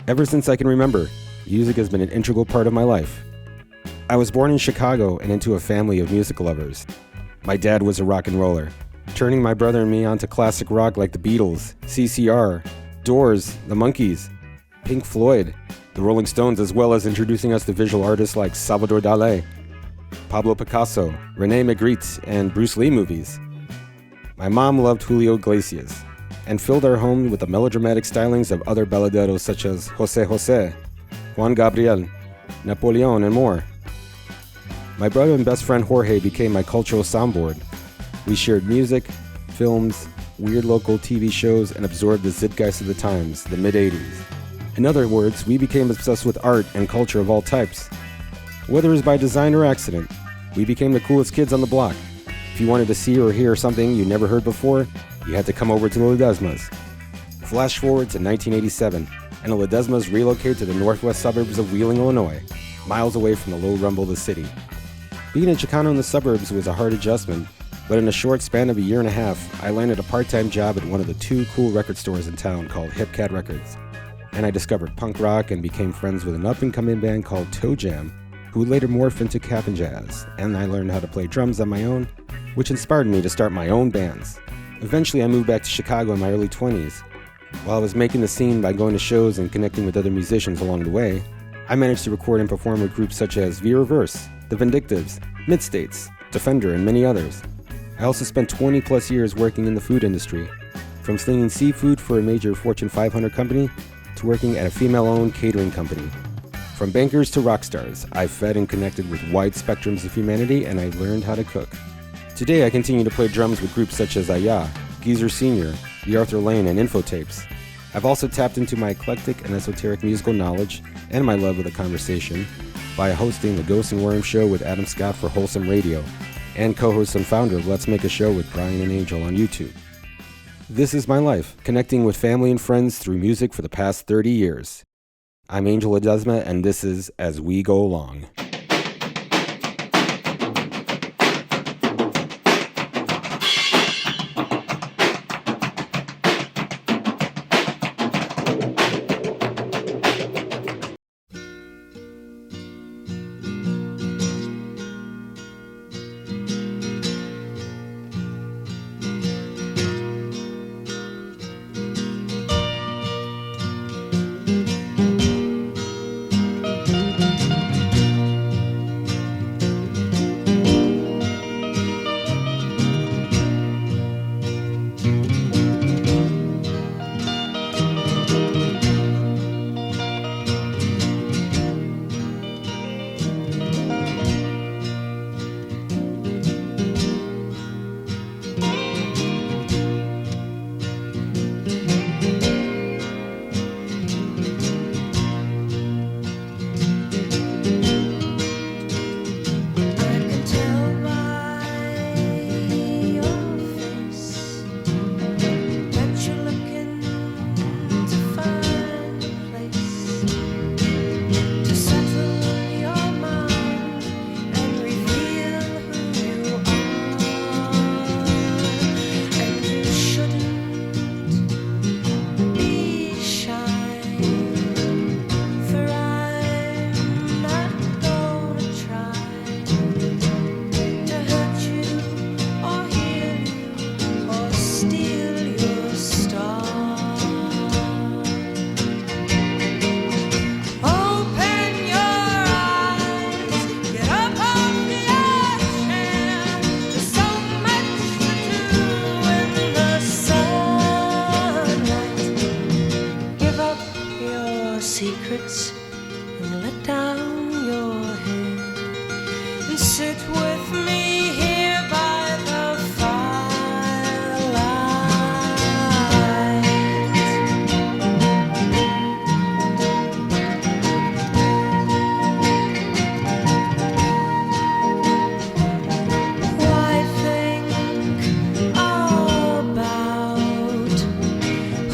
Ever since I can remember, music has been an integral part of my life. I was born in Chicago and into a family of music lovers. My dad was a rock and roller, turning my brother and me onto classic rock like the Beatles, CCR, Doors, the Monkees, Pink Floyd, the Rolling Stones, as well as introducing us to visual artists like Salvador Dali, Pablo Picasso, René Magritte, and Bruce Lee movies. My mom loved Julio Iglesias and filled our home with the melodramatic stylings of other balladeros such as José José, Juan Gabriel, Napoleon, and more. My brother and best friend Jorge became my cultural soundboard. We shared music, films, weird local TV shows, and absorbed the zeitgeist of the times, the mid-'80s. In other words, we became obsessed with art and culture of all types. Whether it was by design or accident, we became the coolest kids on the block. If you wanted to see or hear something you never heard before, you had to come over to the Ledesmas. Flash forward to 1987, and the Ledesmas relocated to the northwest suburbs of Wheeling, Illinois, miles away from the low rumble of the city. Being in Chicano in the suburbs was a hard adjustment, but in a short span of a year and a half, I landed a part-time job at one of the two cool record stores in town called Hip Cat Records. And I discovered punk rock and became friends with an up-and-coming band called Toe Jam, who would later morph into Cap and Jazz, and I learned how to play drums on my own, which inspired me to start my own bands. Eventually, I moved back to Chicago in my early 20s. While I was making the scene by going to shows and connecting with other musicians along the way, I managed to record and perform with groups such as V Reverse, The Vindictives, Mid-States, Defender, and many others. I also spent 20 plus years working in the food industry, from slinging seafood for a major Fortune 500 company to working at a female-owned catering company. From bankers to rock stars, I fed and connected with wide spectrums of humanity, and I learned how to cook. Today, I continue to play drums with groups such as Aya, Geezer Sr., The Arthur Lane, and Infotapes. I've also tapped into my eclectic and esoteric musical knowledge and my love of the conversation by hosting the Ghost and Worm Show with Adam Scott for Wholesome Radio, and co-host and founder of Let's Make a Show with Brian and Angel on YouTube. This is my life, connecting with family and friends through music for the past 30 years. I'm Angel Ledesma, and this is As We Go Along.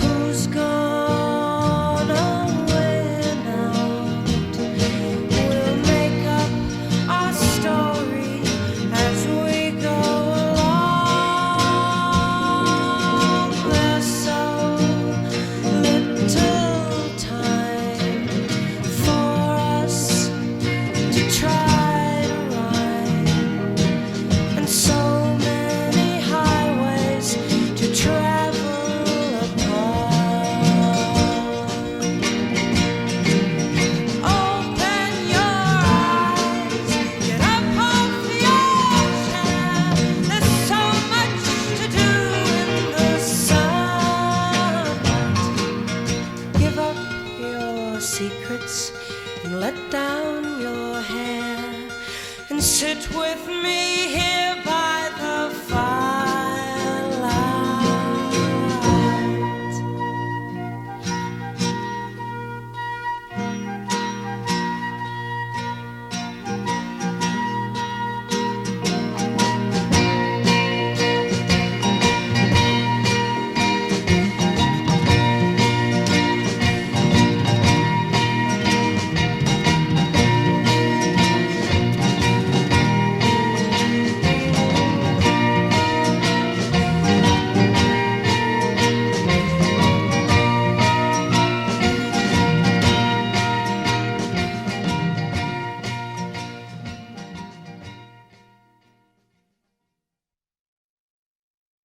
Who's gone away now? your secrets and let down your hair and sit with me here